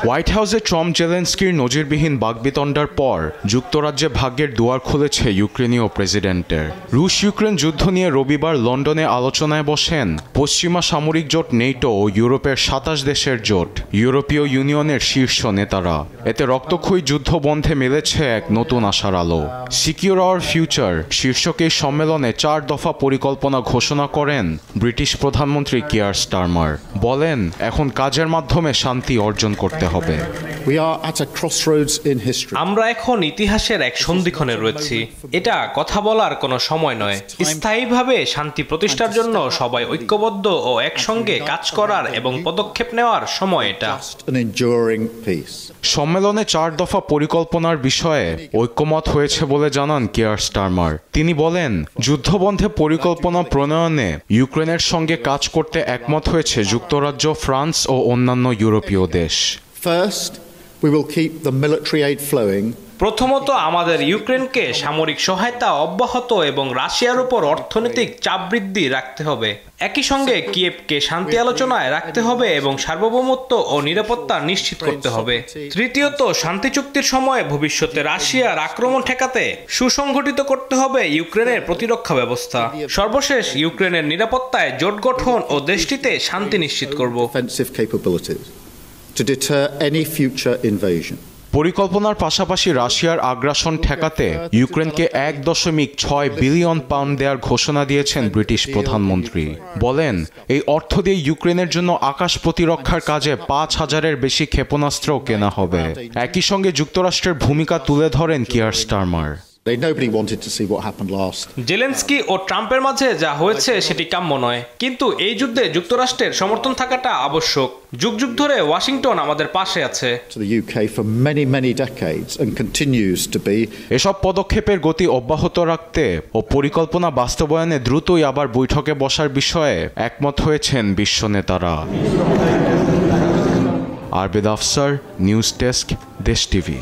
White হাউসে Trump জেলেনস্কির নজিরবিহীন বাগবিতণ্ডার পর যুক্তরাজ্যে ভাগ্যের দুয়ার খুলেছে ইউক্রেনীয় প্রেসিডেন্টের। রুশ ইউক্রেন যুদ্ধ নিয়ে রবিবার লন্ডনে আলোচনায় বসেন পশ্চিমা সামরিক জোট নেটো ও ইউরোপের ২৭ দেশের জোট, ইউরোপীয় ইউনিয়নের শীর্ষ নেতারা। এতে রক্তক্ষয়ী যুদ্ধ বন্ধে মিলেছে এক নতুন আশার আলো। সিকিউর আওয়ার ফিউচার শীর্ষক এই সম্মেলনে ৪ দফা পরিকল্পনা ঘোষণা করেন ব্রিটিশ প্রধানমন্ত্রী কিয়ার স্টারমার। বলেন, এখন কাজের মাধ্যমে শান্তি অর্জন করতে হবে। আমরা এখন ইতিহাসের এক সন্ধিক্ষণে রয়েছি। এটা কথা বলার কোনো সময় নয়। স্থায়ীভাবে শান্তি প্রতিষ্ঠার জন্য সবাই ঐক্যবদ্ধ ও একসঙ্গে কাজ করার এবং পদক্ষেপ নেওয়ার সময় এটা। সম্মেলনে ৪ দফা পরিকল্পনার বিষয়ে ঐক্যমত হয়েছে বলে জানান কিয়ার স্টারমার। তিনি বলেন, যুদ্ধবন্ধে পরিকল্পনা প্রণয়নে ইউক্রেনের সঙ্গে কাজ করতে একমত হয়েছে যুক্তরাজ্য, ফ্রান্স ও অন্যান্য ইউরোপীয় দেশ। প্রথমত, আমাদের ইউক্রেনকে সামরিক সহায়তা অব্যাহত এবং রাশিয়ার উপর অর্থনৈতিক চাপ বৃদ্ধি রাখতে হবে। একই সঙ্গে কিয়েভকে শান্তি আলোচনায় রাখতে হবে এবং সার্বভৌমত্ব ও নিরাপত্তা নিশ্চিত করতে হবে। তৃতীয়ত, শান্তি চুক্তির সময় ভবিষ্যতে রাশিয়ার আক্রমণ ঠেকাতে সুসংগঠিত করতে হবে ইউক্রেনের প্রতিরক্ষা ব্যবস্থা। সর্বশেষ, ইউক্রেনের নিরাপত্তায় জোট গঠন ও দেশটিতে শান্তি নিশ্চিত করব। পরিকল্পনার পাশাপাশি রাশিয়ার আগ্রাসন ঠেকাতে ইউক্রেনকে ১.৬ বিলিয়ন পাউন্ড দেওয়ার ঘোষণা দিয়েছেন ব্রিটিশ প্রধানমন্ত্রী। বলেন, এই অর্থ দিয়ে ইউক্রেনের জন্য আকাশ প্রতিরক্ষার কাজে ৫,০০০-এর বেশি ক্ষেপণাস্ত্রও কেনা হবে। একই সঙ্গে যুক্তরাষ্ট্রের ভূমিকা তুলে ধরেন কিয়ার স্টারমার। জেলেনস্কি ও ট্রাম্পের মাঝে যা হয়েছে সেটি কাম্য নয়, কিন্তু এই যুদ্ধে যুক্তরাষ্ট্রের সমর্থন থাকাটা আবশ্যক। যুগ যুগ ধরে ওয়াশিংটন আমাদের পাশে আছে। এসব পদক্ষেপের গতি অব্যাহত রাখতে ও পরিকল্পনা বাস্তবায়নে দ্রুতই আবার বৈঠকে বসার বিষয়ে একমত হয়েছেন বিশ্ব নেতারা। আরবেদ আফসার, নিউজ ডেস্ক, দেশ টিভি।